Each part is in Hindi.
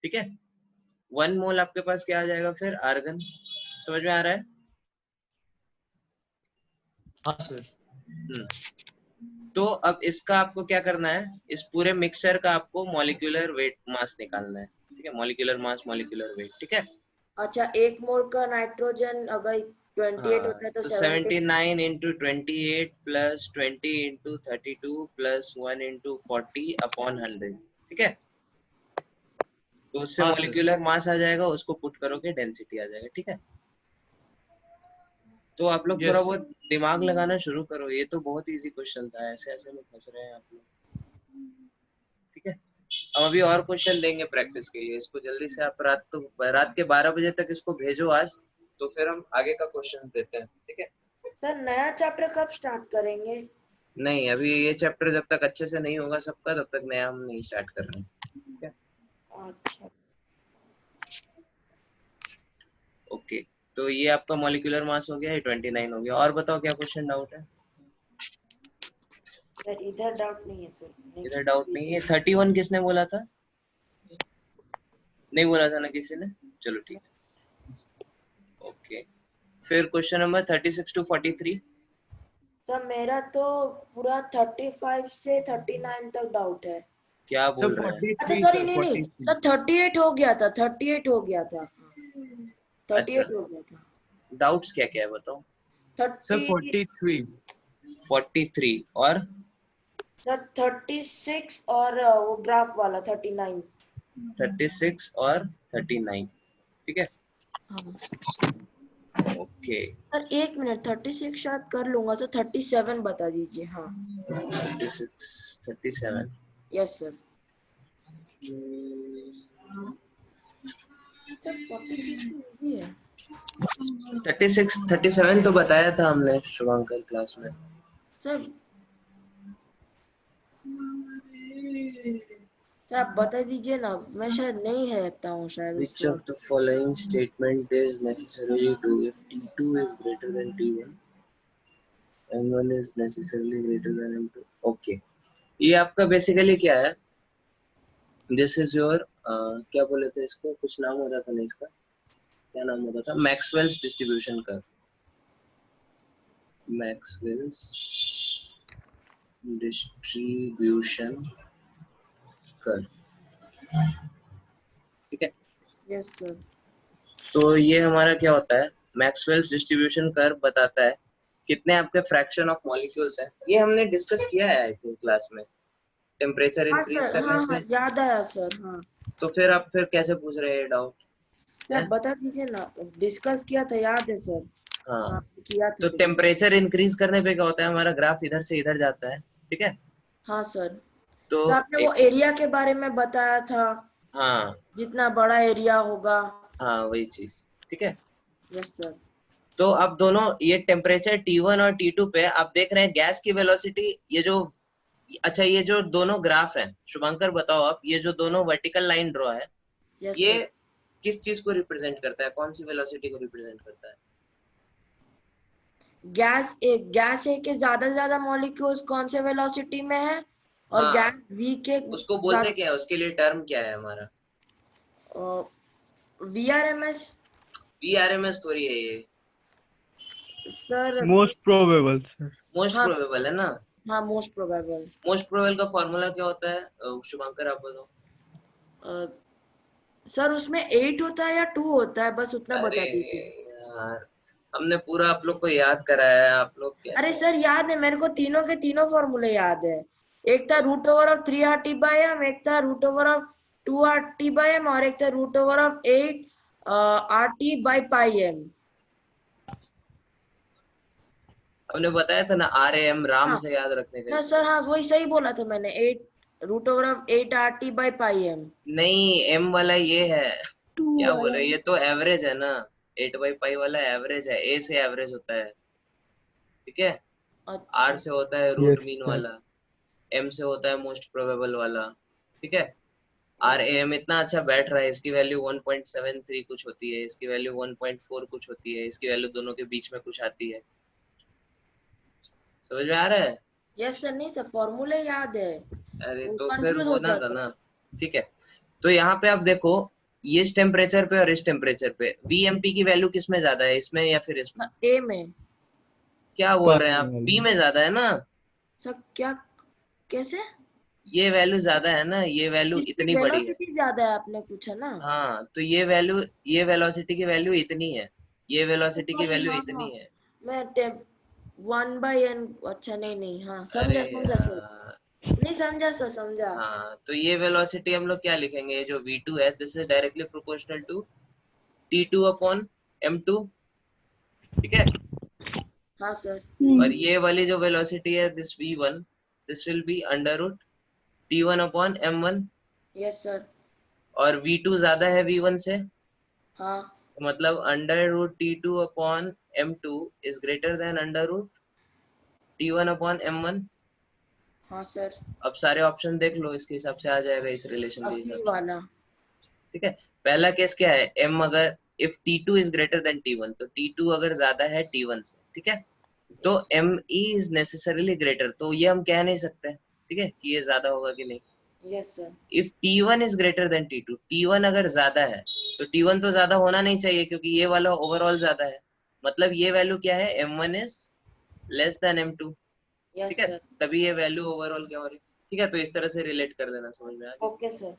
ठीक है, 1 मोल आपके पास क्या आ जाएगा फिर आर्गन, समझ में आ रहा है? हाँ सर। तो अब इसका आपको क्या करना है, इस पूरे मिक्सचर का आपको मॉलिक्यूलर वेट मास निकालना है, ठीक है, मॉलिक्यूलर मास मॉलिक्यूलर वेट, ठीक है। अच्छा, 1 मोल का नाइट्रोजन अगर 28 होता है तो 79 into 28 plus 20 into 32 plus 1 into 40 upon 100, ठीक है। तो उससे हाँ, मॉलिक्यूलर मास आ जाएगा, उसको पुट करोगे डेंसिटी आ जाएगा, ठीक है। तो आप लोग थोड़ा बहुत दिमाग लगाना शुरू करो, ये तो बहुत इजी क्वेश्चन था, ऐसे ऐसे में फंस रहे हैं आप लोग, ठीक है। अब अभी और क्वेश्चन देंगे प्रैक्टिस के लिए, इसको जल्दी से आप रात के 12 बजे तक इसको भेजो आज, तो फिर हम आगे का क्वेश्चन देते हैं, ठीक है। सर नया चैप्टर कब स्टार्ट करेंगे? नहीं, अभी ये चैप्टर जब तक अच्छे से नहीं होगा सबका, तब तक नया हम नहीं स्टार्ट कर रहे हैं, ठीक है। अच्छा ओके, तो ये आपका मॉलिक्यूलर मास हो गया, ये 29 हो गया। और बताओ क्या क्वेश्चन डाउट है? सर इधर डाउट नहीं है सर, इधर डाउट नहीं है। 31 किसने बोला था? नहीं बोला था ना किसी ने, चलो ठीक है। ओके, फिर क्वेश्चन नंबर 36 to 43। सर मेरा तो पूरा 35 से 39 तक डाउट है। क्या बोल रहे हैं? अच्छा सॉरी, नहीं सर 38 हो गया था, 38 हो गया था, 38 हो गया था। डाउट्स क्या क्या है बताओ? 30 43 और सर 36 और वो ग्राफ वाला 39। 36 और 39, ठीक है। हाँ ओके, सर 1 मिनट, 36 शायद कर लूंगा सर, 37 बता दीजिए। हाँ 36 37। Yes sir. सर 43 तो इजी है। 36 37 तो बताया था हमने शुभंकर क्लास में। सर आप बता दीजिए ना, मैं शायद नहीं रहता हूँ शायद उस Which of वक्त। the following statement is necessarily true if T2 is greater than T1? M1 is necessarily greater than M2. Okay, ये आपका बेसिकली क्या है? This is your क्या बोले थे इसको, कुछ नाम होता था ना इसका, क्या नाम होता था? Maxwell's distribution curve, Maxwell's distribution curve, ठीक है। Yes sir. तो ये हमारा क्या होता है, मैक्सवेल्स डिस्ट्रीब्यूशन कर्व बताता है कितने आपके फ्रैक्शन ऑफ मॉलिक्यूल्स हैं। ये हमने डिस्कस किया है आई थिंक क्लास में, टेम्परेचर इंक्रीज करने से। याद आया सर। हाँ तो फिर आप फिर कैसे पूछ रहे हैं डाउट? सर बता दीजिए ना, डिस्कस किया था, याद है सर। हाँ, किया था तो टेम्परेचर इंक्रीज करने पे क्या होता है, हमारा ग्राफ इधर से इधर जाता है, ठीक है। हाँ सर। तो सर आपने वो एरिया के बारे में बताया था, हाँ जितना बड़ा एरिया होगा। हाँ वही चीज, ठीक है। Yes sir. तो अब दोनों ये टेम्परेचर T1 और T2 पे आप देख रहे हैं गैस की वेलोसिटी, ये जो, अच्छा ये जो दोनों ग्राफ हैं, शुभंकर बताओ आप, ये जो दोनों वर्टिकल लाइन ड्रॉ है, ये किस चीज को रिप्रेजेंट करता है, कौन सी वेलोसिटी को रिप्रेजेंट करता है? गैस ए के ज्यादा से ज्यादा मॉलिक्यूल्स कौन से वेलोसिटी में है, और हाँ, गैस बी के उसको बोलते क्या है, उसके लिए टर्म क्या है हमारा? VRMS। VRMS थोड़ी है ये sir most probable sir, most probable है ना। हाँ मोस्ट प्रोबेबल। मोस्ट प्रोबेबल का फॉर्मूला क्या होता है शुभंकर आप बताओ? सर उसमें 8 होता है या 2 होता है, बस उतना बता दीजिए। यार, हमने पूरा आप लोग को याद कराया है, आप लोग कैसे? अरे सर याद है मेरे को, तीनों के तीनों फॉर्मूले याद है। एक था √3RT/m, एक था √2RT/m, और एक था √8RT/πm। हमने बताया था ना, RAM राम हाँ से याद रखने का। सर, हाँ वही सही बोला था मैंने, 8√8RT/πm। नहीं, M वाला ये है, क्या बोल वाला रहे, ये तो एवरेज है ना, 8/π वाला एवरेज है, A से एवरेज होता है, ठीक है। अच्छा। R से होता है रूट मीन वाला, M से होता है मोस्ट प्रोबेबल वाला, ठीक है। RAM इतना अच्छा बैठ रहा है, इसकी वैल्यू 1.73 कुछ होती है, इसकी वैल्यू 1.4 कुछ होती है, इसकी वैल्यू दोनों के बीच में कुछ आती है, समझ में आ रहा है? यस सर, नहीं सर फॉर्मूले याद है, अरे वो तो फिर कंफ्यूज हो होना था जाता ना। ठीक है, तो यहाँ पे आप देखो, ये इस टेम्परेचर पे और इस टेम्परेचर पे VMP की वैल्यू किस में ज्यादा है, इसमें या फिर इसमें? था ए में। क्या बोल रहे हैं आप, बी में ज्यादा है ना? सर क्या, कैसे? ये वैल्यू ज्यादा है ना, ये वैल्यू इसकी इतनी बड़ी है। वेलोसिटी ज्यादा है आपने पूछा ना। हाँ तो ये वैल्यू, ये वेलोसिटी की वैल्यू इतनी है, ये वेलोसिटी की सॉरी, वैल्यू हाँ हाँ, इतनी है। मैं 1/n, अच्छा नहीं नहीं, हाँ अरे समझा समझा सर, यार, नहीं समझा सर, समझा। हाँ तो ये वेलोसिटी हम लोग क्या लिखेंगे, ये जो V2 है, this is directly proportional to T2 upon M2। ठीक है, हाँ सर। और ये वाली जो वेलोसिटी है, this V1, this will be under root T1 upon M1। Yes sir. और V2 ज्यादा है V1 से, हाँ तो मतलब under root T2 upon M2 is greater than under root T1 upon M1। हाँ सर। अब सारे ऑप्शन देख लो, इसके हिसाब से आ जाएगा, इस रिलेशन के असली हिसाब से। वाला। ठीक है, पहला केस क्या है, M अगर if T2 is greater then T1, तो T2 अगर ज्यादा है T1 से, ठीक है, तो yes ME is necessarily greater, तो ये हम कह नहीं सकते, ठीक है, कि ये ज्यादा होगा कि नहीं। Yes sir. If T1 is greater then T2, T1 अगर ज्यादा है, तो T1 तो ज्यादा होना नहीं चाहिए, क्योंकि ये वाला ओवरऑल ज्यादा है, मतलब ये वैल्यू क्या है, M1 is less than M2। ठीक यस है, सर। तभी ये वैल्यू ओवरऑल क्या हो रही है। ठीक है, तो इस तरह से रिलेट कर देना, समझ में आ गया। Okay sir.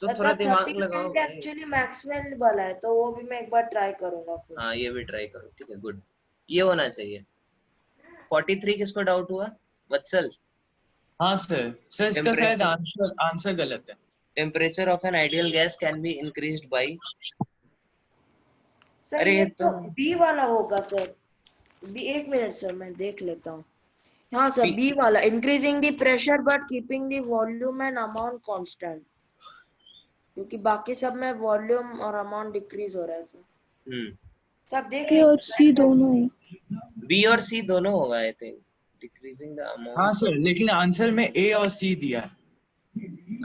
तो सर का थोड़ा दिमाग लगाओ 30% भाई। एक्चुअली मैक्सवेल वाला है, तो वो भी मैं एक बार ट्राई करूंगा फिर। हाँ ये भी ट्राई करो, ठीक है, गुड, ये होना चाहिए। 43 किसको डाउट हुआ, वत्सल? हाँ सर, सर इसका शायद टेम्परेचर, आंसर आंसर गलत है। Temperature of an ideal gas can be increased by. Sir अरे ये ये तो तो बी वाला होगा सर। बी, एक मिनट सर मैं देख लेता हूँ। हाँ सर, पी, बी वाला, increasing the pressure but keeping the volume and amount constant, क्योंकि बाकी सब में वॉल्यूम और अमाउंट डिक्रीज हो रहा है सर। सब देख ए और लीजिए। सी दोनों है। बी और सी दोनों होगा आई थिंक, डिक्रीजिंग द हाँ अमाउंट। सर, लेकिन आंसर में ए और सी दिया है।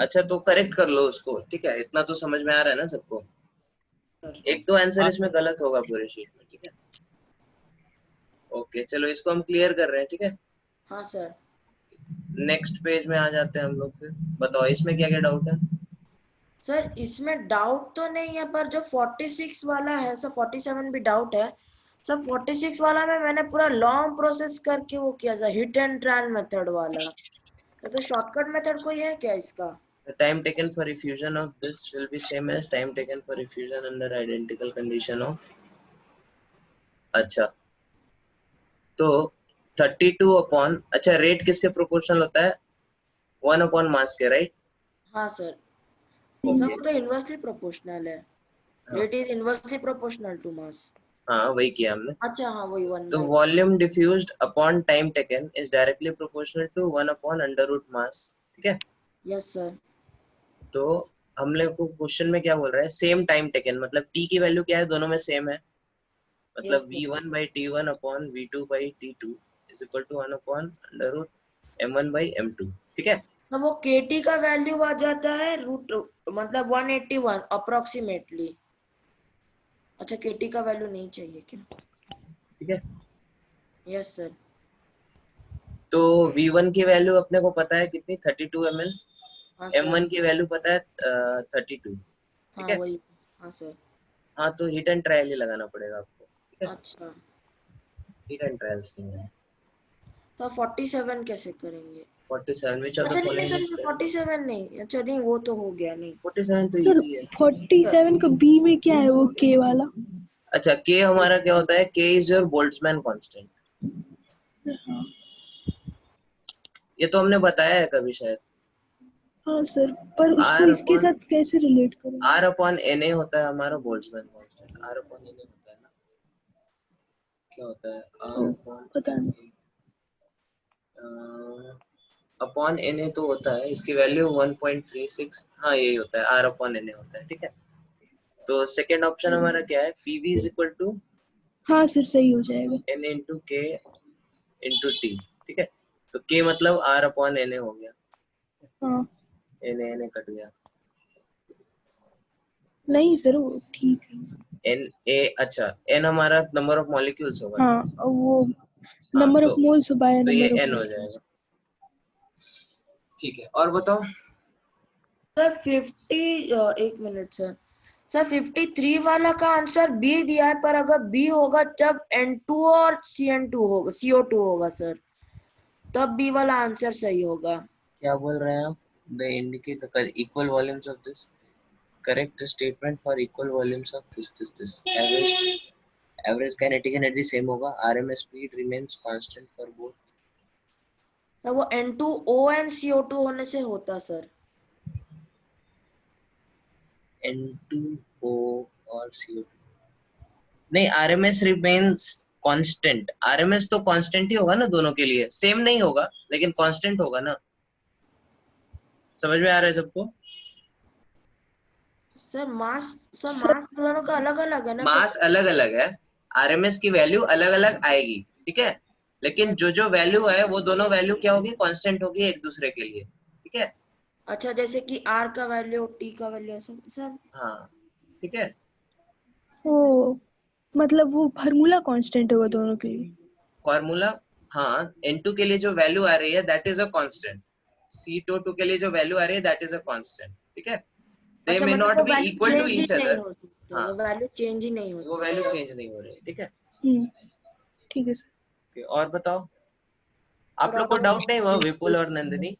अच्छा तो करेक्ट कर लो उसको, ठीक है, इतना तो समझ में आ रहा है ना सबको। सर एक दो आंसर हाँ इसमें गलत होगा पूरे शीट में, ठीक है। ओके चलो, इसको हम क्लियर कर रहे हैं, ठीक है। हाँ सर। नेक्स्ट पेज में आ जाते हैं हम लोग, फिर बताओ इसमें क्या क्या डाउट है। सर इसमें डाउट तो नहीं है, पर जो 46 वाला है सर, 47 भी डाउट है सर। 46 वाला में मैंने पूरा लॉन्ग प्रोसेस करके वो किया था, हिट एंड ट्रायल मेथड वाला। तो शॉर्टकट मेथड कोई है क्या इसका? The time taken for effusion of this will be same as time taken for effusion under identical condition of। अच्छा तो 32 अपॉन, अच्छा रेट किसके प्रोपोर्शनल होता है, 1 अपॉन मास के, राइट। हाँ सर। सर ओके, वो तो इनवर्सली प्रोपोर्शनल है, हाँ rate is inversely proportional to mass. हाँ वही किया हमने। अच्छा हाँ, वही वन तो by. Volume diffused upon time taken is directly proportional to 1 upon under root mass, ठीक है। Yes sir. तो हम लोग को क्वेश्चन में क्या बोल रहा है, सेम टाइम टेकन, मतलब टी की वैल्यू क्या है, दोनों में सेम है, यस मतलब sir. v1 by t1 upon v2 by t2 is equal to 1 upon under root m1 by m2, ठीक है। तो वो केटी का वैल्यू आ जाता है रूट, मतलब 181 अप्रोक्सीमेटली। अच्छा केटी का वैल्यू नहीं चाहिए क्या? ठीक है, यस सर। तो v1 की वैल्यू अपने को पता है कितनी, 32 ml, हाँ सर। m1 की वैल्यू पता है 32, ठीक हाँ है। वही। हाँ सर। हाँ तो हिट एंड ट्रायल ही लगाना पड़ेगा आपको, ठीक है, अच्छा, हिट एंड ट्रायल से है। तो 47 कैसे करेंगे? 47 which of the अच्छा नहीं नहीं following सर, is correct? 47 नहीं, अच्छा नहीं वो तो हो गया नहीं। 47 तो सर इजी है। 47 का बी में क्या है वो के वाला? अच्छा k हमारा क्या होता है, k is your Boltzmann constant, ये तो हमने बताया है कभी शायद। हाँ सर, पर उसको r इसके अपॉन साथ कैसे रिलेट करूँ? r अपॉन na होता है हमारा Boltzmann constant, r upon na होता है ना, क्या होता है r अपॉन पता नहीं। अपॉन na तो होता है, इसकी वैल्यू 1.36, हाँ यही होता है, r अपॉन na होता है, ठीक है। तो सेकंड ऑप्शन हमारा क्या है, pv इज इक्वल टू हाँ सर, सही हो जाएगा। n into k into t, ठीक है। तो k मतलब r अपॉन na हो गया, हाँ na कट गया, नहीं सर, वो ठीक है। n a, अच्छा n हमारा नंबर ऑफ मॉलिक्यूल्स होगा, हाँ, और वो नंबर तो ऑफ मोल्स बाय ये नंबर n ऑफ हो जाएगा। ठीक है, और बताओ। सर 50 एक मिनट सर। सर 53 वाला का आंसर बी दिया है, पर अगर बी होगा जब N2 और CN2 होगा, CO2 होगा सर, तब बी वाला आंसर सही होगा। क्या बोल रहे हैं आप? The indicate the equal volumes of this, correct statement for equal volumes of this average kinetic energy same होगा, RMS speed remains constant for both. Sir वो N2O and CO2 होने से होता सर। N2O और CO2 नहीं, आरएमएस रिमेन्स कांस्टेंट। आरएमएस तो कांस्टेंट ही होगा ना, दोनों के लिए सेम नहीं होगा लेकिन कांस्टेंट होगा ना। समझ में आ रहा है सबको? सर मास दोनों का अलग अलग है ना, तो मास अलग अलग है, आरएमएस की वैल्यू अलग अलग आएगी, ठीक है, लेकिन जो वैल्यू है वो दोनों वैल्यू क्या होगी, कांस्टेंट होगी एक दूसरे के लिए, ठीक है। अच्छा, जैसे कि R का वैल्यू T का वैल्यू ऐसा सर। हाँ ठीक है। ओ, मतलब वो फार्मूला कांस्टेंट होगा दोनों के लिए। फॉर्मूला, हाँ, N2 के लिए जो वैल्यू आ रही है that is a constant, C2 के लिए जो वैल्यू आ रही है दैट इज अ कांस्टेंट, ठीक है। दे अच्छा, मे मतलब नॉट वो be value equal to change ही ईच नहीं अदर। हो सकती, हाँ, वो वैल्यू चेंज ही नहीं हो वो सकती। वैल्यू चेंज नहीं हो रही है, ठीक है। ठीक है सर। Okay, और बताओ, आप सर लोग को और डाउट नहीं हुआ विपुल और नंदिनी?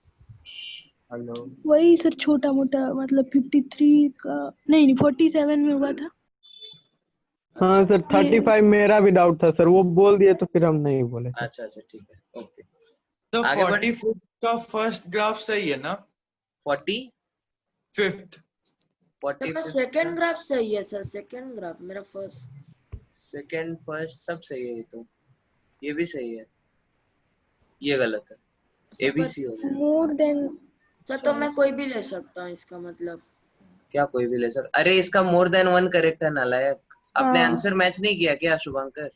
हेलो। वही सर छोटा मोटा, मतलब 53 का नहीं 47 में हुआ था। हाँ सर, 35 मेरा भी डाउट था सर, वो बोल दिए तो फिर हम नहीं बोले सर। अच्छा अच्छा ठीक है, ओके। तो आगे बढ़े। 45 का फर्स्ट ग्राफ सही है ना? 40 फिफ्थ 40 सेकंड ग्राफ सही है सर, सेकंड ग्राफ मेरा फर्स्ट। सेकंड फर्स्ट सब सही है, तो ये भी सही है, ये गलत है, सर पर ABC हो गया। मोर देन सर तो मैं कोई भी ले सकता हूँ इसका मतलब। क्या कोई भी ले सकता? अरे इसका मोर देन वन करेक्ट है नालायक। आपने हाँ आंसर मैच नहीं किया क्या शुभंकर?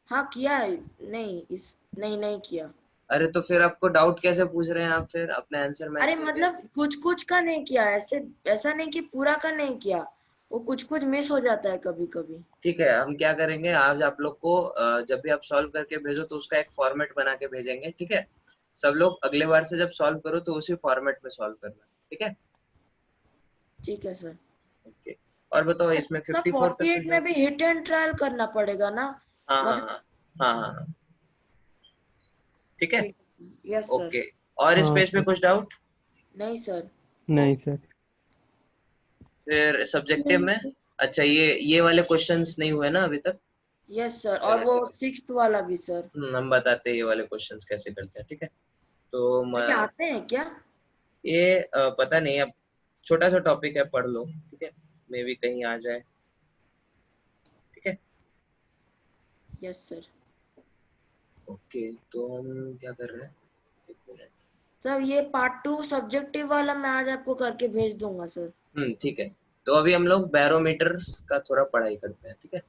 हाँ किया है। नहीं किया। अरे तो फिर आपको डाउट कैसे पूछ रहे हैं आप फिर अपने आंसर मैच अरे करके? मतलब कुछ कुछ का नहीं किया, ऐसा नहीं कि पूरा का नहीं किया, वो कुछ कुछ मिस हो जाता है कभी कभी। ठीक है, हम क्या करेंगे, आज आप लोग को जब भी आप सॉल्व करके भेजो तो उसका एक फॉर्मेट बना के भेजेंगे, ठीक है। सब लोग अगले बार से जब सॉल्व करो तो उसी फॉर्मेट में सॉल्व करना, ठीक है। ठीक है सर। ओके, और बताओ इसमें सर 54 तक 48 में भी हिट एंड ट्रायल करना पड़ेगा ना? हाँ हाँ मतलब हाँ हाँ हाँ, ठीक है। Yes sir. ओके, और इस हाँ पेज पे सर। कुछ डाउट? नहीं सर। नहीं सर। फिर सब्जेक्टिव नहीं में, सर। अच्छा ये वाले क्वेश्चंस नहीं हुए ना अभी तक? यस सर, और चलो वो ठीक है, 6th वाला भी सर। हम बताते हैं ये वाले क्वेश्चंस कैसे करते हैं, ठीक है। तो ये आते हैं क्या? ये पता नहीं, अब छोटा सा टॉपिक है, पढ़ लो, ठीक है, मे भी कहीं आ जाए, ठीक है। Yes sir. ओके, तो हम क्या कर रहे हैं, एक मिनट। सर ये पार्ट 2 सब्जेक्टिव वाला मैं आज आपको करके भेज दूंगा सर। ठीक है, तो अभी हम लोग बैरोमीटर्स का थोड़ा पढ़ाई करते हैं, ठीक है।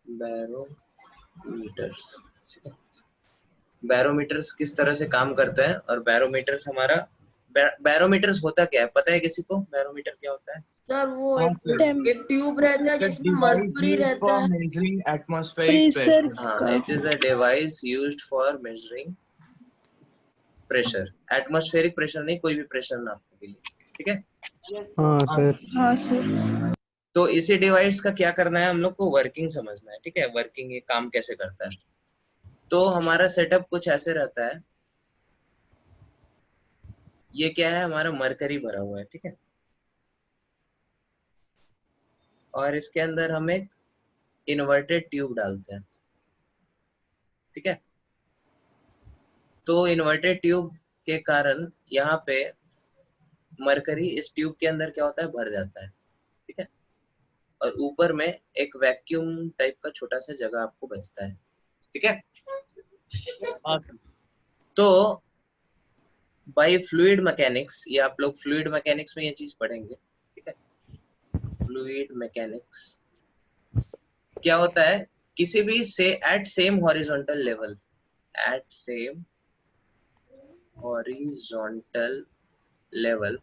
बैरोमीटर्स, ठीक है। बैरोमीटर्स किस तरह से काम करते हैं, और बैरोमीटर्स हमारा बैरोमीटर्स होता क्या है, पता है किसी को बैरोमीटर क्या होता है? सर वो हाँ सर, एक ट्यूब रहता है the जिसमें device मरकरी used रहता for है। measuring atmospheric pressure pressure. हाँ, का। It is a device used for measuring pressure, atmospheric pressure नहीं, कोई भी प्रेशर नापने के लिए, ठीक है। यस हाँ सर। सर। हाँ सर। तो इसी डिवाइस का क्या करना है, हम लोग को वर्किंग समझना है, ठीक है, वर्किंग, ये काम कैसे करता है। तो हमारा सेटअप कुछ ऐसे रहता है, ये क्या है, हमारा मरकरी भरा हुआ है, ठीक है, और इसके अंदर हम एक इन्वर्टेड ट्यूब डालते हैं, ठीक है। तो इन्वर्टेड ट्यूब के कारण यहाँ पे मरकरी इस ट्यूब के अंदर क्या होता है, भर जाता है, ठीक है, और ऊपर में एक वैक्यूम टाइप का छोटा सा जगह आपको बचता है, ठीक है। हाँ सर। तो बाय फ्लूइड मैकेनिक्स, ये आप लोग फ्लूइड मैकेनिक्स में ये चीज पढ़ेंगे, ठीक है। फ्लूइड मैकेनिक्स क्या होता है, किसी भी से at same horizontal level, at same horizontal level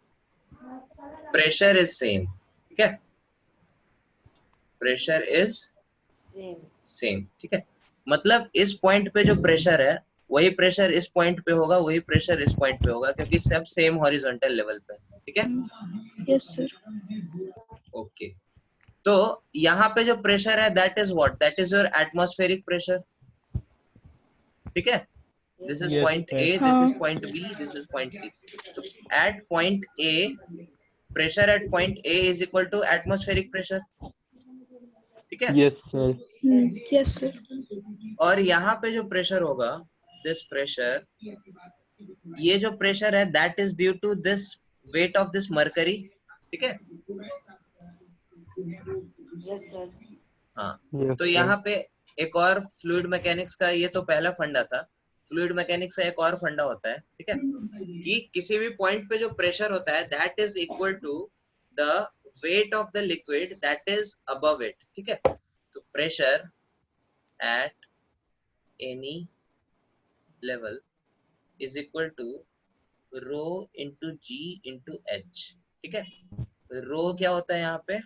pressure is same, ठीक है, प्रेशर इज सेम। सेम, ठीक है। मतलब इस पॉइंट पे जो प्रेशर है वही प्रेशर इस पॉइंट पे होगा, वही प्रेशर इस पॉइंट पे होगा, क्योंकि सब सेम हॉरिजॉन्टल लेवल पे, ठीक है। Yes sir. ओके, तो यहाँ पे जो प्रेशर है that is what, that is your atmospheric pressure, ठीक है। This is Yes, point sir. A, this is point B, this is point C. तो at point A, pressure at point A is equal to atmospheric pressure, ठीक है। Yes, sir. Yes sir. और यहाँ पे जो प्रेशर होगा, दिस प्रेशर, ये जो प्रेशर है that is due to this weight of this mercury, ठीक है। Yes sir. हाँ, Yes, तो sir. यहाँ पे एक और फ्लूइड मैकेनिक्स का, ये तो पहला फंडा था, फ्लूइड मैकेनिक्स का एक और फंडा होता है, ठीक है, कि किसी भी पॉइंट पे जो प्रेशर होता है that is equal to the weight of the liquid that is above it, ठीक है। तो pressure at any level is equal to rho into G into H, ठीक है। रो क्या होता है यहाँ पे,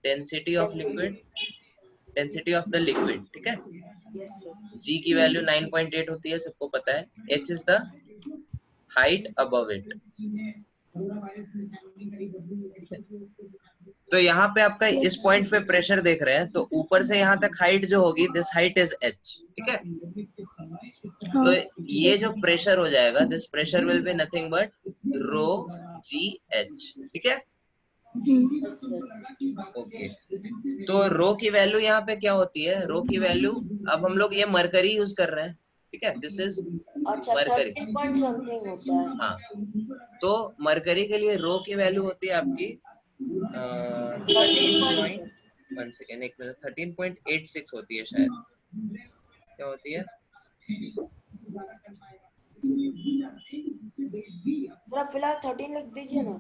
density of liquid, density of the liquid, ठीक है। Yes sir. जी की वैल्यू 9.8 होती है, सबको पता है। H is the height above it, तो यहाँ पे आपका इस पॉइंट पे प्रेशर देख रहे हैं, तो ऊपर से यहाँ तक हाइट जो होगी, दिस हाइट इज एच, ठीक है। तो ये जो प्रेशर हो जाएगा, this pressure will be nothing but rho ji H, ठीक है। Yes sir. ओके, तो रो की वैल्यू यहाँ पे क्या होती है, रो की वैल्यू, अब हम लोग ये मरकरी यूज कर रहे हैं, ठीक है, दिस इज अच्छा, मरकरी, 13 पॉइंट समथिंग होता है। हाँ। तो मरकरी के लिए रो की वैल्यू होती है आपकी 13.86 होती है शायद, क्या होती है, जरा फिलहाल 13 लिख दीजिए ना।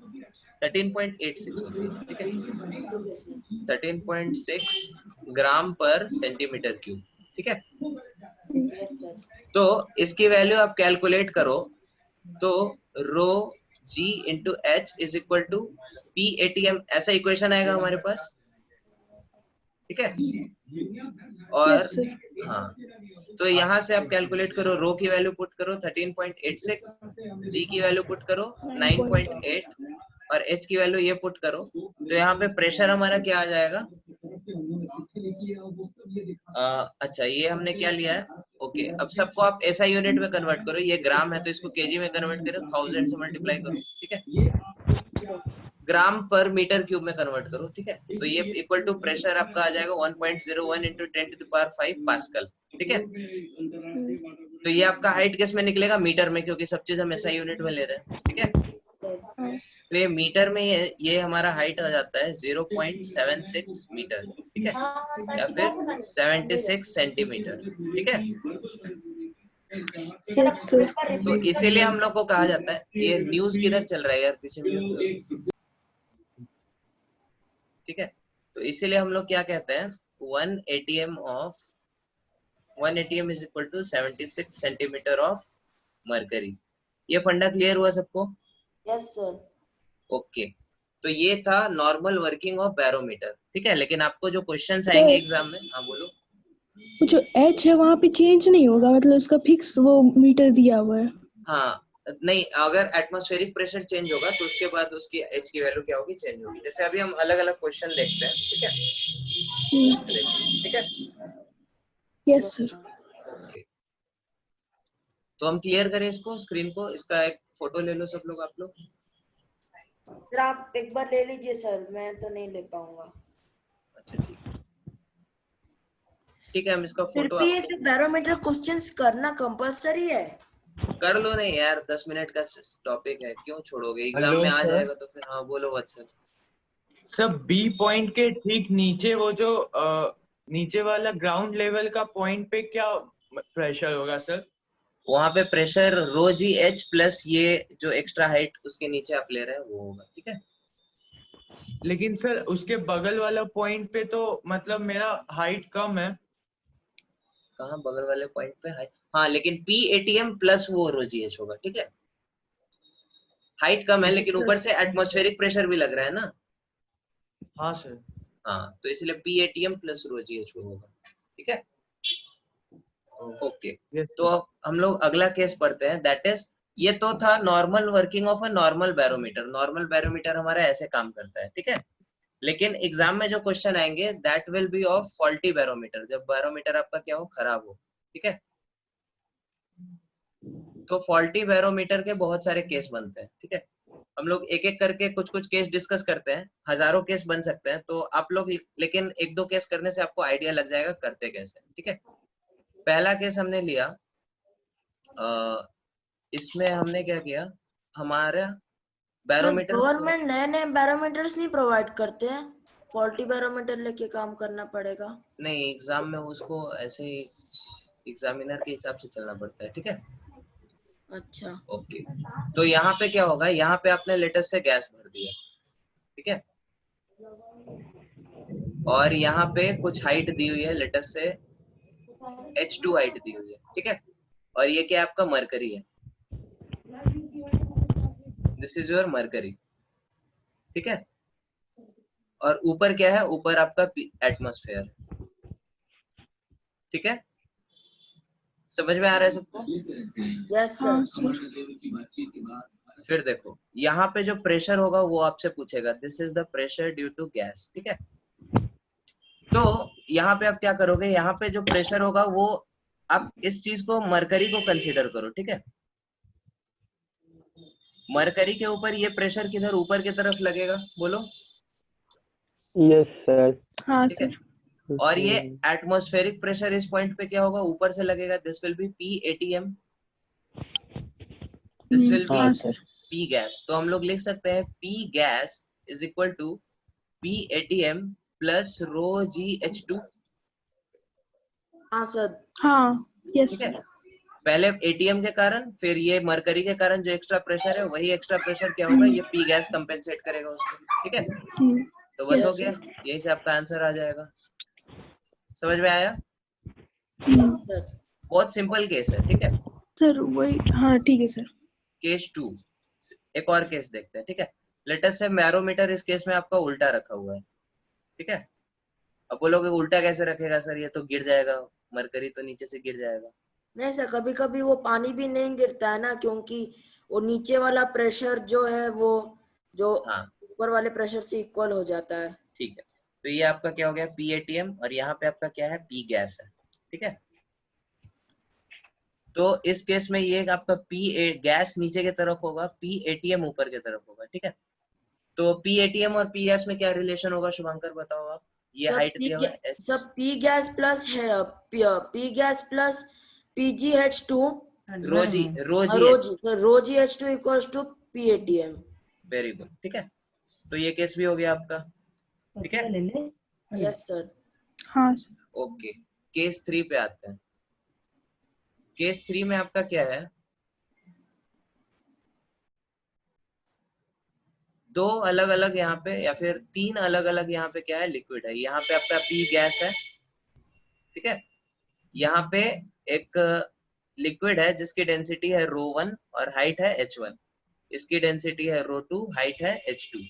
13.86 होती है, ठीक है। ठीक है सर। 13.6 ग्राम पर सेंटीमीटर क्यूब, ठीक है। Yes sir. तो इसकी वैल्यू आप कैलकुलेट करो, तो rho g into h is equal to P ATM, ऐसा इक्वेशन आएगा हमारे पास, ठीक है। और यस सर। हाँ, तो यहाँ से आप कैलकुलेट करो, रो की वैल्यू पुट करो 13.86, जी की वैल्यू पुट करो 9.8 और एच की वैल्यू ये पुट करो, तो यहाँ पे प्रेशर हमारा क्या आ जाएगा, अच्छा ये हमने क्या लिया है, ओके। अब सबको आप एसआई यूनिट में कन्वर्ट करो, ये ग्राम है तो इसको केजी में कन्वर्ट करो, 1000 से मल्टीप्लाई करो, ठीक है। ग्राम पर मीटर क्यूब में कन्वर्ट करो, ठीक है। तो ये इक्वल टू प्रेशर आपका आ जाएगा 1.01 इंटू 10⁵ पास्कल, ठीक है। तो ये आपका हाइट किस में निकलेगा, मीटर में, क्योंकि सब चीज हम एसआई यूनिट में ले रहे हैं, ठीक है। तो ये मीटर में ये हमारा हाइट आ जाता है 0.76 मीटर, ठीक है, या फिर 76 सेंटीमीटर, ठीक है। Yes sir. तो इसीलिए हम लोग को कहा जाता है, ये न्यूज किधर चल रहा है यार पीछे म्यूट, ठीक है। तो इसीलिए हम लोग क्या कहते हैं, 1 ATM of 1 ATM is equal to 76 centimetre of mercury. ये फंडा क्लियर हुआ सबको? Yes sir. ओके, तो ये था नॉर्मल वर्किंग ऑफ बैरोमीटर, ठीक है। लेकिन आपको जो क्वेश्चंस आएंगे एग्जाम में, हाँ बोलो। वो जो एच है वहाँ पे चेंज नहीं होगा, मतलब उसका फिक्स वो मीटर दिया हुआ है। हाँ, नहीं, अगर एटमॉस्फेरिक प्रेशर चेंज होगा तो उसके बाद उसकी एच की वैल्यू क्या होगी, चेंज होगी। जैसे अभी हम अलग अलग क्वेश्चन देखते हैं, ठीक है, ठीक है। Yes sir. ओके, तो हम क्लियर करें इसको, स्क्रीन को, इसका एक फोटो ले लो सब लोग, आप लोग। सर आप एक बार ले लीजिए सर, मैं तो नहीं ले पाऊंगा। अच्छा ठीक है, ठीक है, हम इसका फिर फोटो भी ये आपको जो बैरोमीटर क्वेश्चंस करना कंपलसरी है। कर लो। नहीं यार, 10 मिनट का टॉपिक है, क्यों छोड़ोगे, एग्जाम हेलो में आ सर। जाएगा तो फिर। हाँ बोलो वत्सल। सर बी पॉइंट के ठीक नीचे वो जो नीचे वाला ग्राउंड लेवल का पॉइंट पे क्या प्रेशर होगा सर? वहां पे प्रेशर रो जी एच प्लस ये जो एक्स्ट्रा हाइट उसके नीचे आप ले रहे हैं वो होगा, ठीक है। लेकिन सर उसके बगल वाला पॉइंट पे तो मतलब मेरा हाइट कम है। कहाँ बगल वाले पॉइंट पे हाइट, हाँ, लेकिन पी एटीएम प्लस वो रो जी एच होगा, ठीक है। हाइट कम है लेकिन ऊपर से एटमॉस्फेरिक प्रेशर भी लग रहा है ना। हाँ सर। हाँ, तो इसलिए पी एटीएम प्लस रो जी एच होगा, ठीक है। ओके यस तो अब हम लोग अगला केस पढ़ते हैं, दैट इज ये तो था normal working of a normal barometer. Normal barometer हमारा ऐसे काम करता है, ठीक है। लेकिन एग्जाम में जो क्वेश्चन आएंगे that will be of faulty barometer, जब बैरोमीटर आपका क्या हो, खराब हो, ठीक है। तो फॉल्टी बैरोमीटर के बहुत सारे केस बनते हैं, ठीक है। हम लोग एक एक करके कुछ कुछ केस डिस्कस करते हैं, हजारों केस बन सकते हैं, तो आप लोग लेकिन एक दो केस करने से आपको आइडिया लग जाएगा करते कैसे, ठीक है। पहला केस हमने लिया, इसमें हमने क्या किया, हमारा सर बैरोमीटर गवर्नमेंट नए नए बैरोमीटर्स नहीं प्रोवाइड करते हैं, फॉल्टी बैरोमीटर लेके काम करना पड़ेगा। नहीं, एग्जाम में उसको ऐसे ही एग्जामिनर के हिसाब से चलना पड़ता है, ठीक है। अच्छा ओके तो यहाँ पे क्या होगा, यहाँ पे आपने लेटेस्ट से गैस भर दिया, ठीक है। और यहाँ पे कुछ हाइट दी हुई है, लेटेस्ट से H2 हाइट दी हुई है, ठीक है। और ये क्या आपका मरकरी है, दिस इज योर मरकरी, ठीक है। और ऊपर क्या है, ऊपर आपका एटमॉस्फेयर, ठीक है। समझ में आ रहा है सबको? यस हाँ सर। सर। फिर देखो यहाँ पे जो प्रेशर होगा वो आपसे पूछेगा, this is the pressure due to gas, ठीक है। तो यहाँ पे आप क्या करोगे, यहाँ पे जो प्रेशर होगा वो आप इस चीज को मरकरी को कंसीडर करो, ठीक है। मरकरी के ऊपर ये प्रेशर किधर ऊपर की तरफ लगेगा, बोलो, यस सर। हाँ ठीक है। सर। और ये एटमॉस्फेरिक प्रेशर इस पॉइंट पे क्या होगा, ऊपर से लगेगा, this will be P ATM, this will be हाँ सर। P gas. तो हम लोग लिख सकते हैं P gas is equal to P ATM plus rho GH2, हाँ सर। हाँ यस ठीक है। सर। पहले एटीएम के कारण, फिर ये मरकरी के कारण जो एक्स्ट्रा प्रेशर है, वही एक्स्ट्रा प्रेशर क्या होगा, ये पी गैस कंपेंसेट करेगा उसको, ठीक है। तो बस हो यस गया, सर। यही से आपका आंसर आ जाएगा। समझ में आया? सर बहुत सिंपल केस है, ठीक है। सर वही, हाँ ठीक है सर। केस 2, एक और केस देखते हैं, ठीक है। लेटेस्ट से बैरोमीटर इस केस में आपका उल्टा रखा हुआ है, ठीक है। अब बोलोगे उल्टा कैसे रखेगा सर, ये तो गिर जाएगा, मरकरी तो नीचे से गिर जाएगा। नहीं सर, कभी कभी वो पानी भी नहीं गिरता है ना, क्योंकि वो नीचे वाला प्रेशर जो है वो जो हाँ ऊपर वाले प्रेशर से इक्वल हो जाता है। ठीक है। तो ये आपका क्या हो गया, पी एटीएम, और यहाँ पे आपका क्या है, पी गैस है, ठीक है। तो इस केस में ये आपका पी गैस नीचे की तरफ होगा, पी एटीएम ऊपर की तरफ होगा, ठीक है। तो पी एटीएम और पी गैस में क्या रिलेशन होगा, शुभंकर बताओ आप। ये सब हाइट दिया हुआ है H, सब पी गैस प्लस है, P gas plus PgH2 rho G rho G H, rho G H2 equals to PATM। Very good, ठीक है। तो ये केस भी हो गया आपका, ठीक है। Yes sir. हाँ सर। ओके केस 3 पे आते हैं। केस 3 में आपका क्या है, दो अलग अलग यहाँ पे या फिर तीन अलग अलग यहाँ पे क्या है, लिक्विड है। यहाँ पे आपका पी गैस है, ठीक है। यहाँ पे एक लिक्विड है जिसकी डेंसिटी है ρ1 और हाइट है h1, इसकी डेंसिटी है ρ2, हाइट है h2,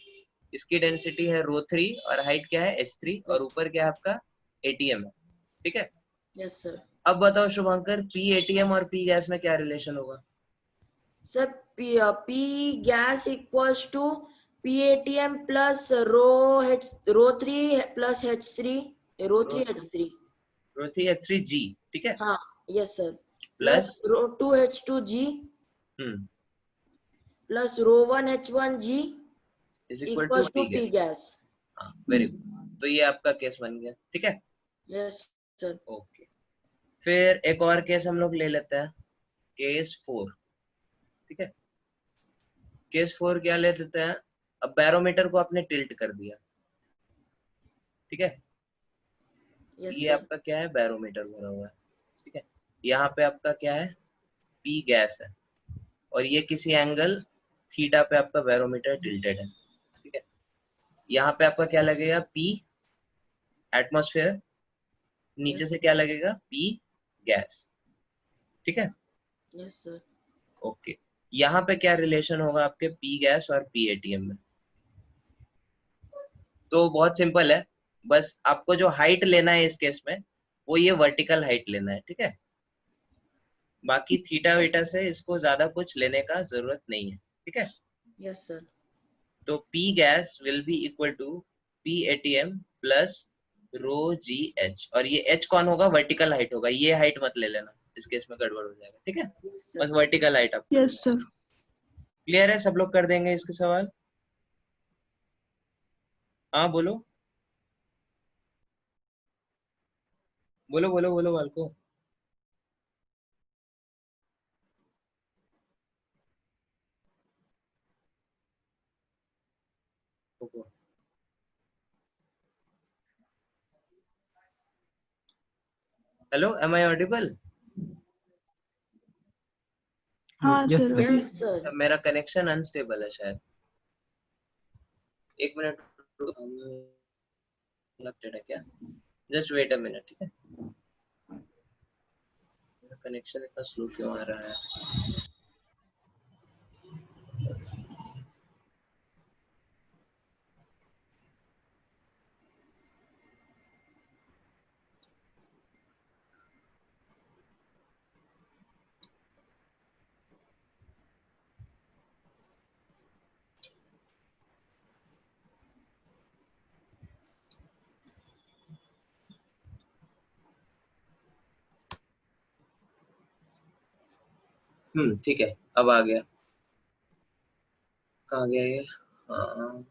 इसकी डेंसिटी है ρ3 और हाइट क्या है h3, और ऊपर क्या है आपका एटीएम है, ठीक है। Yes sir. अब बताओ शुभंकर, पी एटीएम और पी गैस में क्या रिलेशन होगा? Sir P gas equals to PATM plus रो3 प्लस H3 रो3 ρ3H3G, ठीक है, हाँ यस सर, प्लस प्लस रो2H2G प्लस रो1H1G is equal to equals to P P gas. Gas. हाँ वेरी गुड, तो ये आपका केस बन गया, ठीक है। Yes sir. ओके फिर एक और केस हम लोग ले लेते हैं, केस 4, ठीक है। केस 4 क्या ले लेते हैं, अब बैरोमीटर को आपने टिल्ट कर दिया, ठीक है। यस ये सर। आपका क्या है, बैरोमीटर भरा हुआ है, ठीक है। यहाँ पे आपका क्या है, पी गैस है, और ये किसी एंगल थीटा पे आपका बैरोमीटर टिल्टेड है, ठीक है। यहाँ पे आपका क्या लगेगा, पी एटमॉस्फेयर, नीचे से क्या लगेगा, पी गैस, ठीक है। Yes sir. ओके यहाँ पे क्या रिलेशन होगा आपके पी गैस और पी एटीएम में? तो बहुत सिंपल है, बस आपको जो हाइट लेना है इस केस में वो ये वर्टिकल हाइट लेना है, ठीक है। बाकी थीटा वीटा से इसको ज्यादा कुछ लेने का जरूरत नहीं है, ठीक है। Yes sir. तो P gas will be equal to P ATM plus rho ji h, और ये एच कौन होगा, वर्टिकल हाइट होगा, ये हाइट मत ले लेना, इस केस में गड़बड़ हो जाएगा, ठीक है। यस बस सर। वर्टिकल हाइट आप यस सर। क्लियर है, सब लोग कर देंगे इसके सवाल। हाँ बोलो बोलो बोलो बोलो वाल्को। Hello, am I audible? हाँ यस सर सर। अभी। Yes sir. अच्छा, मेरा कनेक्शन अनस्टेबल है शायद, एक मिनट, कनेक्टेड है क्या, जस्ट वेट अ मिनट, ठीक है। मेरा कनेक्शन इतना स्लो क्यों आ रहा है। ठीक है, अब आ गया, कहाँ गया ये, हाँ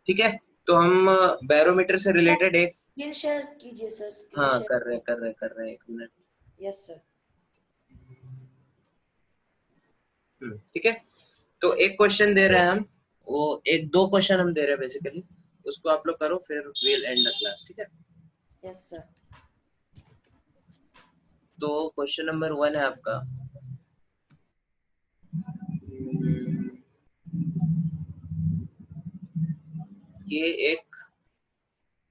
ठीक है। तो हम बैरोमीटर से रिलेटेड एक, स्क्रीन शेयर कीजिए सर, स्क्रीन हाँ शेयर। कर रहे हैं, एक मिनट। Yes sir. ठीक है, तो एक क्वेश्चन दे रहे हैं हम, वो एक दो क्वेश्चन हम दे रहे हैं बेसिकली, उसको आप लोग करो, फिर we'll end the class, ठीक है। Yes sir. तो क्वेश्चन नंबर 1 है आपका, ये एक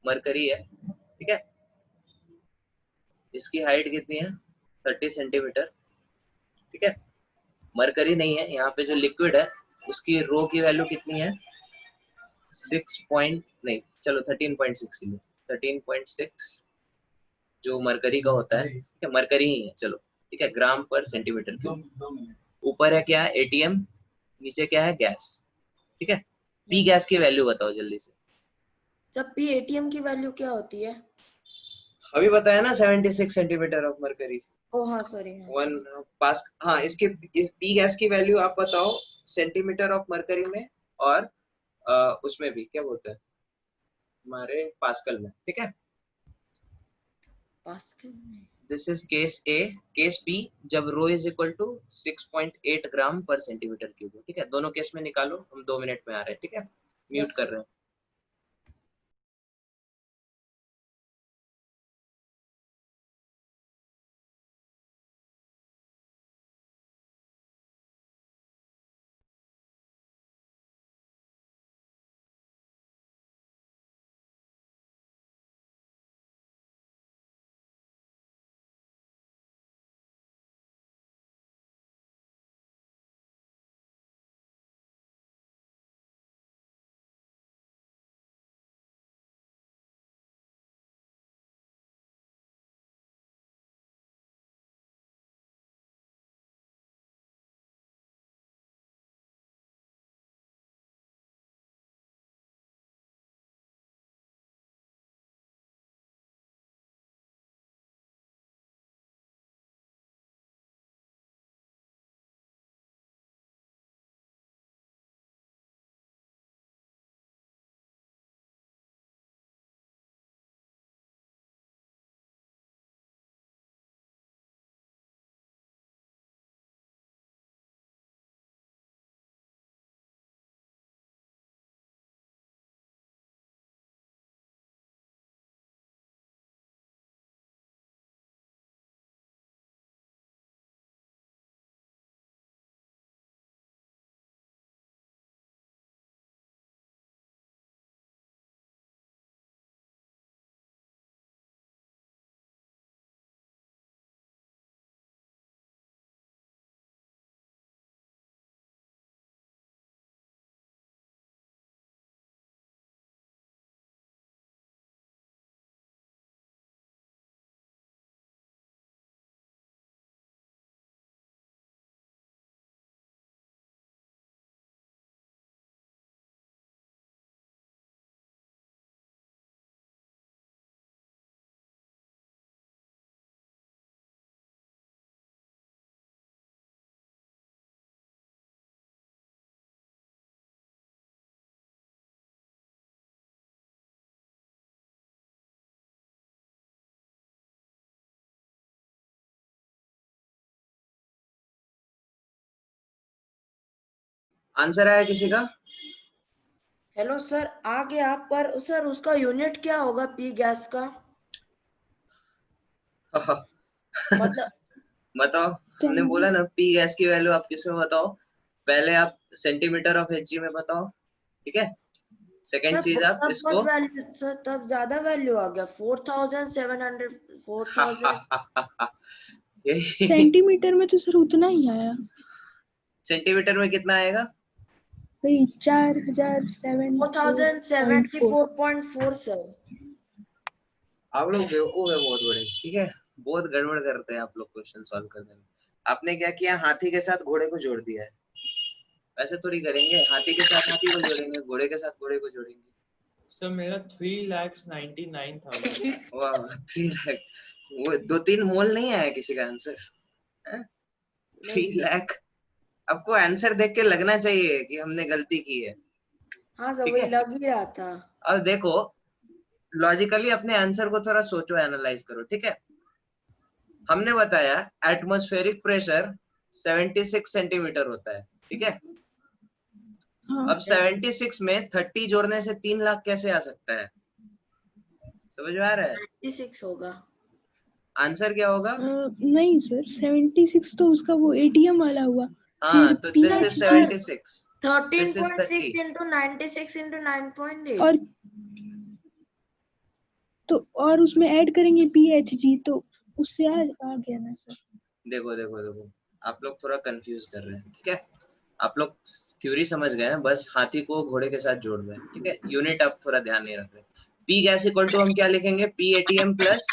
मरकरी है, ठीक है, इसकी हाइट कितनी है, 30 सेंटीमीटर, ठीक है। मरकरी नहीं है, यहाँ पे जो लिक्विड है उसकी रो की वैल्यू कितनी है, 6 पॉइंट नहीं, चलो 13.6 किलो, 13.6 जो मरकरी का होता है, ठीक है, मरकरी ही है, चलो ठीक है, ग्राम पर सेंटीमीटर क्यूब। ऊपर है क्या, एटीएम, नीचे क्या है, गैस, ठीक है। पी गैस की वैल्यू बताओ जल्दी से। जब पी एटीएम की वैल्यू क्या होती है? अभी बताया ना, 76 सेंटीमीटर ऑफ मरकरी, ओ हाँ सॉरी, हाँ वन सॉरी। पास, हाँ इसके पी गैस की वैल्यू आप बताओ सेंटीमीटर ऑफ मरकरी में, और उसमें भी क्या बोलते हैं हमारे पास्कल में, ठीक है। पास्कल में। This is case A. Case B, जब rho is equal to 6.8 gram per centimetre cube, ठीक है, दोनों केस में निकालो, हम 2 मिनट में आ रहे हैं, ठीक है, म्यूट यस कर रहे हैं। आंसर आया किसी का? हेलो सर, आ गया, पर सर उसका यूनिट क्या होगा पी गैस का? मतलब बताओ। हमने बोला ना पी गैस की वैल्यू आप किसमें बताओ। पहले आप सेंटीमीटर ऑफ एच जी में बताओ, ठीक है। सेकंड सर चीज आप तब इसको बहुत वैल्यू सर, तब ज्यादा वैल्यू आ गया 4700 4000। यही सेंटीमीटर में तो सर उतना ही आया, सेंटीमीटर में कितना आएगा? वही 4074.4। 4074.4 सर। आप लोग बेवकूफ है बहुत बड़े, ठीक है। बहुत गड़बड़ करते हैं आप लोग क्वेश्चन सॉल्व करने में। आपने क्या किया, हाथी के साथ घोड़े को जोड़ दिया है। ऐसे थोड़ी करेंगे, हाथी के साथ हाथी को जोड़ेंगे, घोड़े के साथ घोड़े को जोड़ेंगे। सर मेरा 3,99,000। वाह 3 लाख। वो 2-3 मोल नहीं आया किसी का आंसर? 3 लाख। आपको आंसर देख के लगना चाहिए कि हमने गलती की है। हाँ सर, ठीक वही है, लग ही रहा था। अब देखो लॉजिकली अपने आंसर को थोड़ा सोचो, एनालाइज करो, ठीक है। हमने बताया एटमॉस्फेरिक प्रेशर 76 सेंटीमीटर होता है, ठीक है। हाँ अब 76 में 30 जोड़ने से 3 लाख कैसे आ सकता है? समझ में आ रहा है? 96 होगा। आंसर क्या होगा? नहीं सर, 76 तो उसका वो एटीएम वाला हुआ। हाँ, फिर तो P this is H 76, this is 13.6 30। into 96 into 9.8। और तो और उसमें ऐड करेंगे पीएचजी, तो उससे आ गया ना सर। देखो देखो देखो, आप लोग थोड़ा कंफ्यूज कर रहे हैं, ठीक है। आप लोग थ्योरी समझ गए हैं, बस हाथी को घोड़े के साथ जोड़ रहे हैं, ठीक है। यूनिट आप थोड़ा ध्यान नहीं रख रहे। पी गैस इक्वल टू हम क्या लिखेंगे? पी एटीएम प्लस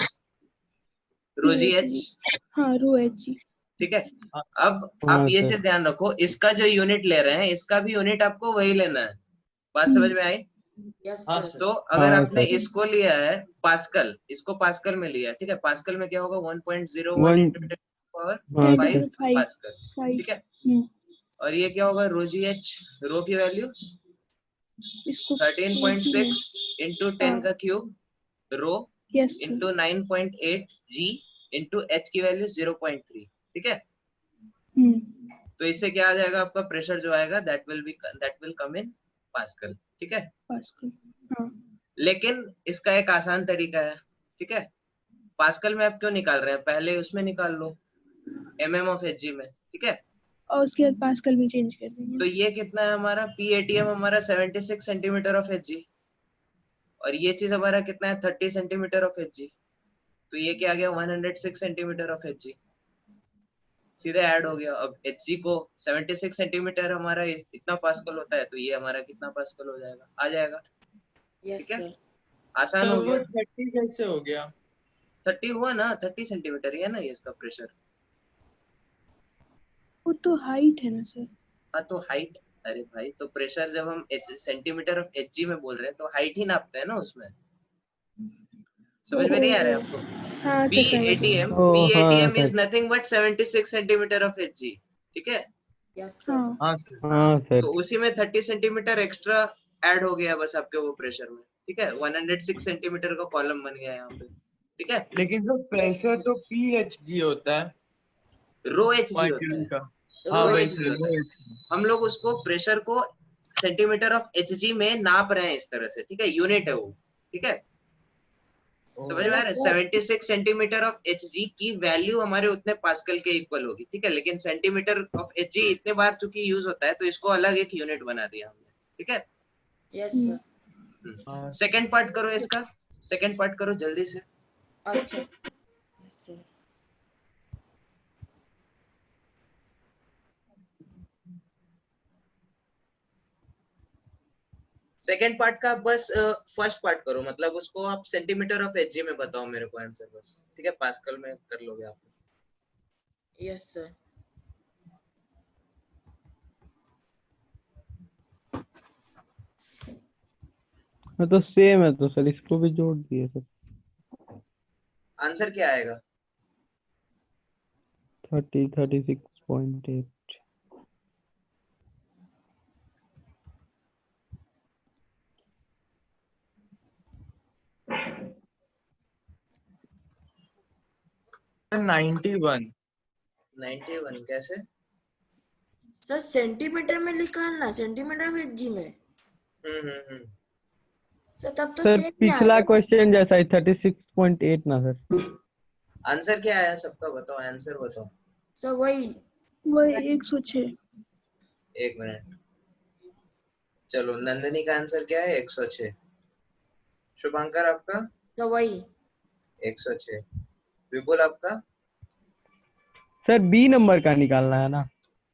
रोजी एच, पीएचजी, हाँ रो एच जी। ठीक है। हाँ अब आप हाँ ये सर। चीज ध्यान रखो, इसका जो यूनिट ले रहे हैं इसका भी यूनिट आपको वही लेना है। बात समझ में आई? यस हाँ सर। सर। तो अगर हाँ आपने सर। इसको लिया है पास्कल, इसको पास्कल में लिया है, ठीक है। पास्कल में क्या होगा? 1.01 वन into 10 power हाँ 10 to 5 the 5 पास्कल, 5। ठीक है। और ये क्या होगा? रोजी एच, रो की वैल्यू इसको 13.6 into 10 का क्यूब रो यस सर। into 9.8 जी into एच की वैल्यू 0.3, ठीक है। तो इससे क्या आ जाएगा? आपका प्रेशर जो आएगा that will come in pascal, ठीक है। पास्कल। हाँ लेकिन इसका एक आसान तरीका है, ठीक है। पास्कल में आप क्यों निकाल रहे हैं? पहले उसमें निकाल लो, एमएम ऑफ एचजी में, ठीक है। और उसके बाद पास्कल में चेंज कर देंगे। तो ये कितना है हमारा? पी एटीएम हमारा 76 सेंटीमीटर ऑफ एचजी, और ये चीज हमारा कितना है? 30 सेंटीमीटर ऑफ एचजी। तो ये क्या आ गया? 106 सेंटीमीटर ऑफ एचजी। सीधे ऐड हो गया। अब एचजी को 76 सेंटीमीटर हमारा इतना पास्कल होता है, तो ये हमारा कितना पास्कल हो जाएगा? आ जाएगा, यस ठीक है। सर। आसान सर हो वो गया। 30 कैसे हो गया? 30 हुआ ना, 30 सेंटीमीटर ही है ना ये इसका प्रेशर। वो तो हाइट है ना सर। हाँ तो हाइट, अरे भाई तो प्रेशर जब हम सेंटीमीटर ऑफ एचजी में बोल रहे हैं तो हाइट ही नापते हैं ना उसमें। समझ में नहीं आ रहा है आपको? हाँ पी सर, समझ गए। एटीएम, ओ पी हाँ ATM is sir. Nothing but 76 centimetre of Hg, ठीक है। Yes sir. हाँ हाँ सर। हाँ सर। तो उसी में 30 सेंटीमीटर एक्स्ट्रा ऐड हो गया बस आपके वो प्रेशर में, ठीक है। 106 सेंटीमीटर का कॉलम बन गया यहाँ पे, ठीक है। लेकिन सर प्रेशर तो पीएचजी होता है, रो एचजी होता मर्क्यूरी है, का। हाँ रो वही एचजी सर, होता वो है। हम लोग उसको प्रेशर को सेंटीमीटर ऑफ एचजी में नाप रहे हैं इस तरह से, ठीक है। यूनिट है वो, ठीक है। समझ में आ रहा है? 76 सेंटीमीटर ऑफ एचजी की वैल्यू हमारे उतने पास्कल के इक्वल होगी, ठीक है। लेकिन सेंटीमीटर ऑफ एचजी इतने बार चूंकि यूज होता है तो इसको अलग एक यूनिट बना दिया हमने, ठीक है। Yes sir. हाँ। सेकंड पार्ट करो इसका, सेकंड पार्ट करो जल्दी से। अच्छा। Yes sir. सेकंड पार्ट का बस फर्स्ट पार्ट करो, मतलब उसको आप सेंटीमीटर ऑफ एचजी में बताओ मेरे को आंसर बस, ठीक है। पास्कल में कर लोगे आप। Yes sir. हाँ तो सेम है, तो सर इसको भी जोड़ दिए सर। आंसर क्या आएगा? 36.8। सर 91। 91 कैसे? सर सेंटीमीटर में निकालना है, सेंटीमीटर में जी में। हम्म। सर तब तो सर सेम ही पिछला आएगा। क्वेश्चन जैसा ही 36.8 ना सर। आंसर क्या आया सबका बताओ, आंसर बताओ। सर वही वही 106। एक मिनट, चलो नंदिनी का आंसर क्या है? 106। शुभंकर आपका? सर वही 106। विपुल आपका? सर बी नंबर का निकालना है ना।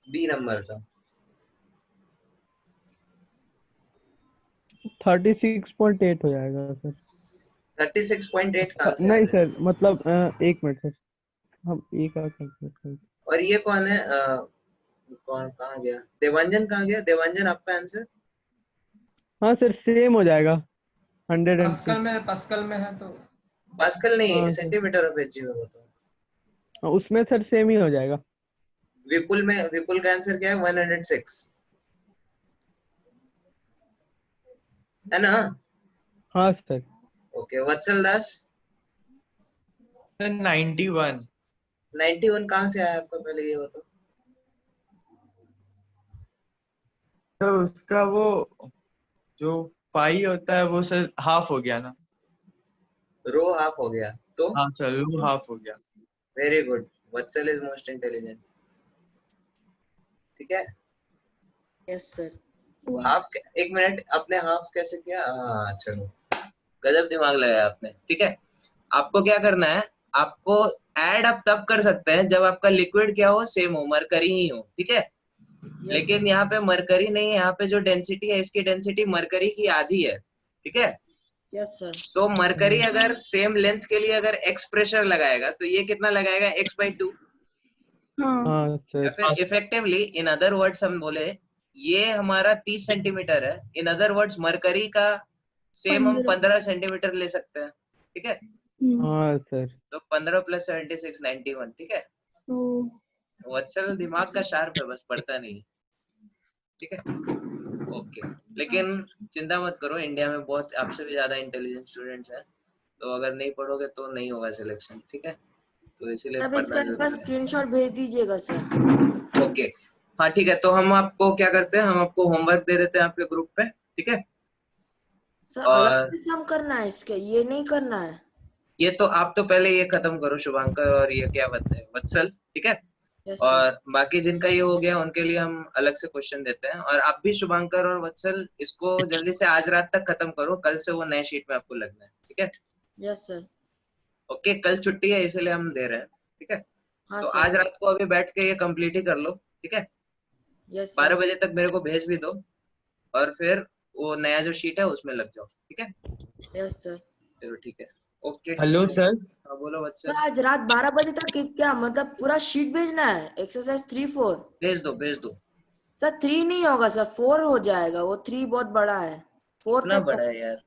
बी नंबर का 36.8 हो जाएगा सर। 36.8 कहाँ से आ नहीं रहा है? सर मतलब एक मिनट सर, हम ए का कैलकुलेट करते। और ये कौन है? कौन कहाँ गया? देवांजन कहाँ गया? देवांजन आपका आंसर? हाँ सर सेम हो जाएगा 106। पास्कल में है तो पास्कल नहीं, हाँ सर, सेंटीमीटर ऑफ इंच में बताओ। हाँ, उसमें सर सेम ही हो जाएगा। विपुल का आंसर क्या है? 106 है ना? हाँ सर। ओके, वत्सल दास? सर 91। 91 कहाँ से आया आपका, पहले ये बताओ। तो उसका वो जो पाई होता है वो सर हाफ हो गया ना। रो हाफ हो गया तो? हाँ सर वो हाफ हो गया। Very good, Vatsal is most intelligent. ठीक है, यस सर। हाफ। एक मिनट, अपने हाफ कैसे किया? हाँ चलो, गजब दिमाग लगाया आपने। ठीक है, आपको क्या करना है, आपको ऐड आप तब कर सकते हैं जब आपका लिक्विड क्या हो, सेम हो, मरकरी ही हो। ठीक है, लेकिन यहाँ पे मरकरी नहीं है, यहाँ पे जो डेंसिटी है इसकी डेंसिटी मरकरी की आधी है। ठीक है, यस सर। तो मरकरी अगर सेम लेंथ के लिए अगर एक्स प्रेशर लगाएगा तो ये कितना लगाएगा? x/2। हाँ हाँ या सर। फिर इफेक्टिवली इन अदर वर्ड्स हम बोले, ये हमारा 30 सेंटीमीटर है, इन अदर वर्ड्स मरकरी का सेम हम 15 सेंटीमीटर ले सकते हैं। ठीक है, हाँ सर। तो 15 + 76 91। ठीक है, वत्सल दिमाग का शार्प है, बस पढ़ता नहीं। ठीक है, ओके। लेकिन चिंता मत करो, इंडिया में बहुत आपसे भी ज्यादा इंटेलिजेंट स्टूडेंट्स हैं, तो अगर नहीं पढ़ोगे तो नहीं होगा सिलेक्शन। ठीक है, तो इसीलिए अब पढ़ना इसका एक बार जरूरी है। स्क्रीनशॉट भेज दीजिएगा सर। ओके, हाँ ठीक है, तो हम आपको क्या करते हैं, हम आपको होमवर्क दे देते हैं आपके ग्रुप पे। ठीक है, सर अलग और से सम करना है इसके, ये नहीं करना है। ये तो आप तो पहले ये खत्म करो शुभांकर, और ये क्या बताते हैं वत्सल। ठीक है, यस सर। और बाकी जिनका ये हो गया उनके लिए हम अलग से क्वेश्चन देते हैं। और आप भी शुभांकर और वत्सल इसको जल्दी से आज रात तक खत्म करो, कल से वो नए शीट में आपको लगना है। ठीक है, यस सर। ओके, कल छुट्टी है इसलिए हम दे रहे हैं। ठीक है, हाँ तो सर। आज रात को अभी बैठ के ये कंप्लीट ही कर लो। ठीक है, यस 12 सर। बजे तक मेरे को भेज भी दो, और फिर वो नया जो शीट है उसमें लग जाओ। ठीक है, यस सर। चलो ठीक है, ओके। Hello sir. हाँ बोलो सर वत्सल। आज रात 12 बजे तक क्या मतलब पूरा शीट भेजना है, एक्सरसाइज 3-4? भेज दो भेज दो। सर 3 नहीं होगा सर, 4 हो जाएगा, वो 3 बहुत बड़ा है। 4 इतना तक बड़ा है यार?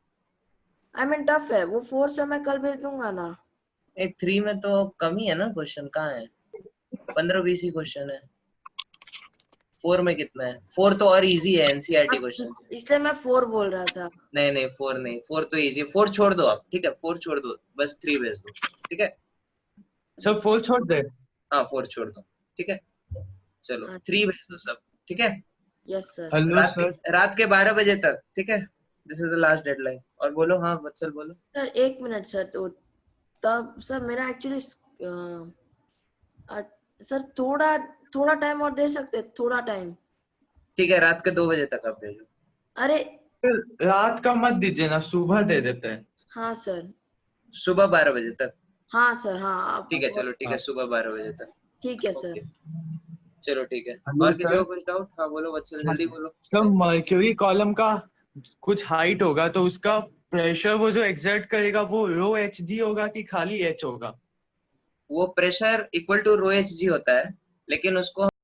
आई मीन टफ है वो, 4 से मैं कल भेज दूंगा ना। एक 3 में तो कम ही है ना, क्वेश्चन कहाँ है? 15-20 ही क्वेश्चन है। 4 में कितना है? 4 तो और इजी है, एनसीईआरटी क्वेश्चन। इसलिए मैं 4 बोल रहा था। नहीं नहीं 4 नहीं, 4 तो इजी है, 4 छोड़ दो आप। ठीक है, 4 छोड़ दो, बस 3 भेज दो। ठीक है, सर 4 छोड़ दे। हाँ 4 छोड़ दो। ठीक है, चलो हाँ, 3 भेज दो सब। ठीक है, यस सर। Hello sir. रात के 12 बजे तक। ठीक है, this is the last deadline. और बोलो, हाँ वत्सल बोलो। सर 1 मिनट सर, तो तब सर मेरा एक्चुअली सर थोड़ा थोड़ा टाइम और दे सकते, थोड़ा टाइम। ठीक है, रात के 2 बजे तक आप भेजो। अरे सर रात का मत दीजिए ना, सुबह दे देते हैं। हाँ सर। सुबह 12 बजे तक। हाँ सर। हाँ आप ठीक है, चलो ठीक है, सुबह 12 बजे तक। ठीक है सर। ओके, चलो ठीक है। हेलो और किसी सर। को कुछ डाउट? हाँ बोलो वत्सल, जल्दी बोलो। सर मर्क्यूरी कॉलम का कुछ हाइट होगा तो उसका प्रेशर वो जो एग्जर्ट करेगा वो रो एच जी होगा कि खाली एच होगा? वो pressure equal to rho H G होता है, लेकिन उसको